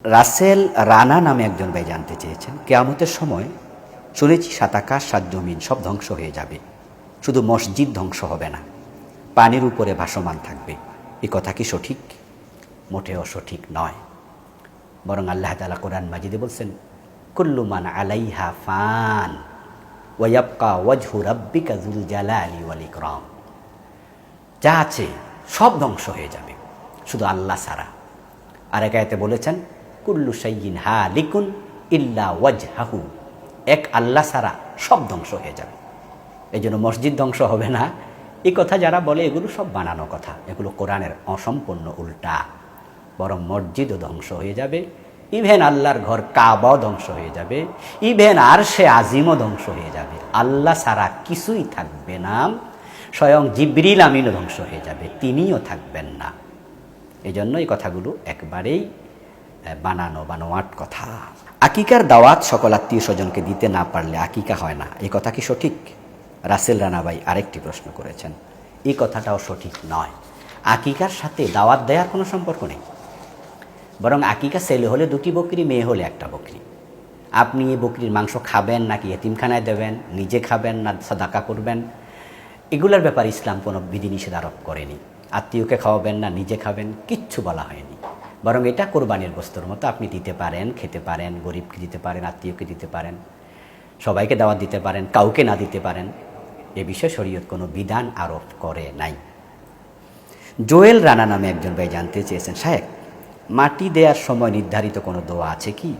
রাসেল রানা নামে একজন ভাই জানতে চেয়েছেন, কিয়ামতের সময় শুনেছি ৭ আকাশ ৭ জমিন সব ধ্বংস হয়ে যাবে, শুধু মসজিদ ধ্বংস হবে না, পানির উপরে ভাসমান থাকবে। এই কথা কি সঠিক? মোটেও সঠিক নয়। বরং আল্লাহ তাআলা কোরআন মাজিদে বলছেন, কুল্লু মান আলাইহা ফান ওয়া ইয়াবকা ওয়াজহু রাব্বিকা যুল জালালি ওয়াল ইকরাম। যা আছে সব ধ্বংস হয়ে যাবে, শুধু আল্লাহ ছাড়া। আর এক আয়াতে বলেছেন, কুল্লু শাইইন হালিকুন ইল্লা ওয়াজহাহু। এক আল্লাহ ছাড়া সব ধ্বংস হয়ে যাবে। এই জন্য মসজিদ ধ্বংস হবে না, এই কথা যারা বলে এগুলো সব বানানো কথা, এগুলো কোরআনের অসম্পূর্ণ উল্টা। বরং মসজিদও ধ্বংস হয়ে যাবে, ইভেন আল্লাহর ঘর কাবাও ধ্বংস হয়ে যাবে, ইভেন আরশে আজিমও ধ্বংস হয়ে যাবে। আল্লাহ ছাড়া কিছুই থাকবে না। স্বয়ং জিবরিল আমিনও ধ্বংস হয়ে যাবে, তিনিও থাকবেন না। এই জন্য এই কথাগুলো একবারেই বানানো বানোয়াট কথা। আকিকার দাওয়াত সকল আত্মীয় স্বজনকে দিতে না পারলে আকিকা হয় না, এই কথা কি সঠিক? রাসেল রানা ভাই আরেকটি প্রশ্ন করেছেন, এই কথাটাও সঠিক নয়। আকিকার সাথে দাওয়াত দেওয়ার কোনো সম্পর্ক নেই। বরং আকিকা ছেলে হলে 2টি বকরি, মেয়ে হলে 1টা বকরি। আপনি এই বকরির মাংস খাবেন নাকি এতিমখানায় দেবেন, নিজে খাবেন না সাদাকা করবেন, এগুলোর ব্যাপারে ইসলাম কোনো বিধিনিষেধ আরোপ করেনি। আত্মীয়কে খাওয়াবেন না নিজে খাবেন, কিচ্ছু বলা হয়নি। বরং এটা কোরবানির গোস্তর মতো, আপনি দিতে পারেন, খেতে পারেন, গরিবকে দিতে পারেন, আত্মীয়কে দিতে পারেন, সবাইকে দাওয়াত দিতে পারেন, কাউকে না দিতে পারেন। এ বিষয়ে শরীয়ত কোনো বিধান আরোপ করে নাই। জোয়েল রানা নামে একজন ভাই জানতে চেয়েছেন, শায়েখ মাটি দেওয়ার সময় নির্ধারিত কোনো দোয়া আছে কি?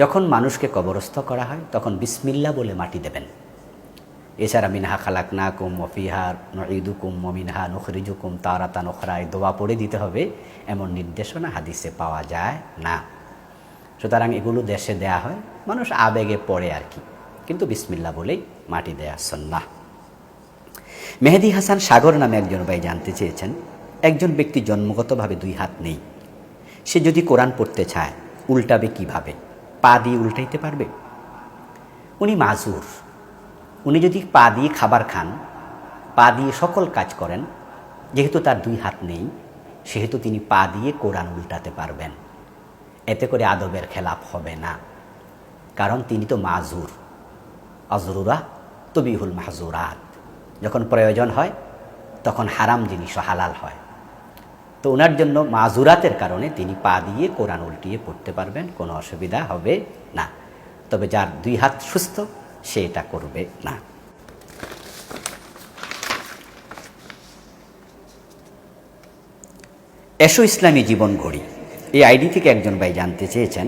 যখন মানুষকে কবরস্থ করা হয় তখন বিসমিল্লাহ বলে মাটি দেবেন। এছাড়া মিনহা খালাকনাকুম ওয়া ফিহা নুঈদুকুম ওয়া মিনহা নুখরিজুকুম তারাতান উখরা এই দোয়া পড়ে দিতে হবে, এমন নির্দেশনা হাদিসে পাওয়া যায় না। সুতরাং এগুলো দেশে দেয়া হয়, মানুষ আবেগে পড়ে আর কি, কিন্তু বিসমিল্লাহ বলেই মাটি দেয়া সুন্নাহ। মেহেদি হাসান সাগর নামে একজন ভাই জানতে চেয়েছেন, একজন ব্যক্তি জন্মগতভাবে 2 হাত নেই, সে যদি কোরআন পড়তে চায় উল্টাবে কিভাবে? পা দিয়ে উল্টাইতে পারবে? উনি মাজুর, উনি যদি পা দিয়ে খাবার খান, পা দিয়ে সকল কাজ করেন, যেহেতু তার 2 হাত নেই সেহেতু তিনি পা দিয়ে কোরআন উল্টাতে পারবেন। এতে করে আদবের খেলাপ হবে না, কারণ তিনি তো মাজুর। আজরুরা তবিহুল মাহজুরাত, যখন প্রয়োজন হয় তখন হারাম জিনিসও হালাল হয়। তো ওনার জন্য মাজুরাতের কারণে তিনি পা দিয়ে কোরআন উল্টিয়ে পড়তে পারবেন, কোনো অসুবিধা হবে না। তবে যার 2 হাত সুস্থ সে এটা করবে না। এসো ইসলামী জীবন ঘড়ি, এই আইডি থেকে একজন ভাই জানতে চেয়েছেন,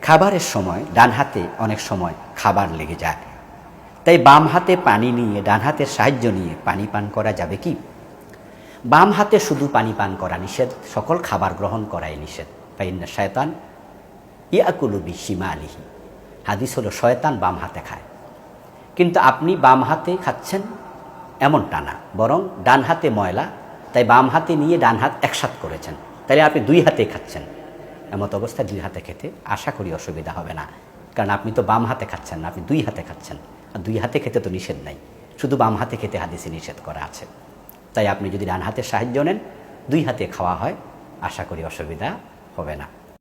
খাবারের সময় ডান হাতে অনেক সময় খাবার লেগে যায়, তাই বাম হাতে পানি নিয়ে ডান হাতের সাহায্য নিয়ে পানি পান করা যাবে কি? বাম হাতে শুধু পানি পান করা নিষেধ, সকল খাবার গ্রহণ করাই নিষেধ। ফাইন্না শায়তান ইয়াকুলু বিশিমালিহি, হাদিস হলো শয়তান বাম হাতে খায়। কিন্তু আপনি বাম হাতে খাচ্ছেন এমনটা না, বরং ডান হাতে ময়লা, তাই বাম হাতে নিয়ে ডান হাত একসাথ করেছেন, তাই আপনি 2 হাতে খাচ্ছেন। এমত অবস্থায় 2 হাতে খেতে আশা করি অসুবিধা হবে না, কারণ আপনি তো বাম হাতে খাচ্ছেন না, আপনি 2 হাতে খাচ্ছেন। আর 2 হাতে খেতে তো নিষেধ নাই, শুধু বাম হাতে খেতে হাদিসে নিষেধ করা আছে। তাই আপনি যদি ডান হাতের সাহায্য নেন, 2 হাতে খাওয়া হয়, আশা করি অসুবিধা হবে না।